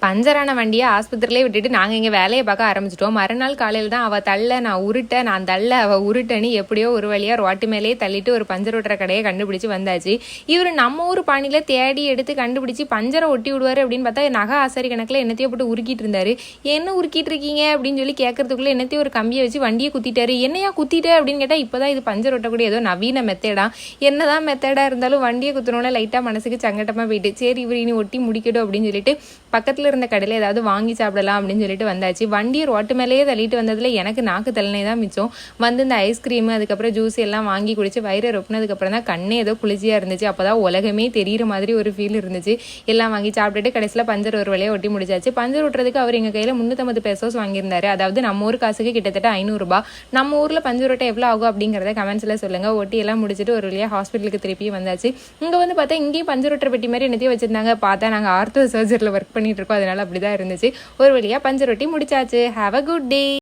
பஞ்சரான வண்டியை ஆஸ்பத்திரியிலே விட்டுட்டு நாங்கள் இங்கே வேலையை பார்க்க ஆரம்பிச்சிட்டோம். மறுநாள் காலையில் தான் அவள் தள்ள நான் உருட்ட, நான் தள்ள அவள் உருட்டன்னு எப்படியோ ஒரு வழியாக ரோட்டு மேலேயே தள்ளிட்டு ஒரு பஞ்சர் ஓட்டுற கடையை கண்டுபிடிச்சி வந்தாச்சு. இவர் நம்ம ஊர் பாணியில் தேடி எடுத்து கண்டுபிடிச்சி பஞ்சரை ஒட்டி விடுவார் அப்படின்னு பார்த்தா நகை ஆசாரி கணக்கில் என்னத்தையோ போட்டு உருக்கிட்டு இருந்தாரு. என்ன உருக்கிட்டு இருக்கீங்க அப்படின்னு சொல்லி கேட்கறதுக்குள்ளே என்னத்தையும் ஒரு கம்பியை வச்சு வண்டியை குத்திட்டாரு. என்னையா குத்திட்ட அப்படின்னு கேட்டால் இப்போதான் இது பஞ்சர் ஒட்டக்கூடிய ஏதோ நவீன மெத்தடா. என்னதான் மெத்தடாக இருந்தாலும் வண்டியை குத்தணும்னா லைட்டாக மனசுக்கு சங்கட்டமாக போயிட்டு சரி இவர் இனி ஒட்டி முடிக்கட்டும் அப்படின்னு சொல்லிட்டு பக்கத்தில் இருந்த கடையில் ஏதாவது வாங்கி சாப்பிடலாம் அப்படின்னு சொல்லிட்டு வந்தாச்சு. வண்டியை ரோட்டு மேலேயே தள்ளிட்டு வந்ததில் எனக்கு நாக்கு தள்ளனே தான் மிச்சம். வந்து இந்த ஐஸ்கிரீமு அதுக்கப்புறம் ஜூஸ் எல்லாம் வாங்கி குடிச்சு வயிறை ரொப்பினதுக்கப்புறம் தான் கண்ணே ஏதோ குளிர்ச்சியாக இருந்துச்சு. அப்போ தான் உலகமே தெரிகிற மாதிரி ஒரு ஃபீல் இருந்துச்சு. எல்லாம் வாங்கி சாப்பிட்டுட்டு கடைசியில் பஞ்சர் ஒரு வழியாக ஒட்டி முடிச்சாச்சு. பஞ்சர் ஓட்டுறதுக்கு அவர் எங்கள் கையில் 350 pesos வாங்கியிருந்தாரு. அதாவது நம்ம ஊர் காசுக்கு கிட்டத்தட்ட 500 ரூபாய். நம்ம ஊரில் பஞ்சர் ஓட்ட எவ்வளோ ஆகும் அப்படிங்கிறத கமெண்ட்ஸில் சொல்லுங்கள். ஒட்டி எல்லாம் முடிச்சுட்டு ஒரு வழியாக ஹாஸ்பிட்டலுக்கு திருப்பி வந்தாச்சு. இங்கே வந்து பார்த்தா இங்கேயும் பஞ்சர் ஓட்டுற பெட்டி மாதிரி என்னத்தையும் வச்சிருந்தாங்க. பார்த்தா நாங்கள் ஆர்த்தோ சர்ஜரியில் ஒர்க் பண்ணிட்டு இருக்கோம், அதனால அப்படிதான் இருந்துச்சு. ஒரு வழியா பஞ்சர் ஒட்டி முடிச்சாச்சு. Have a good day.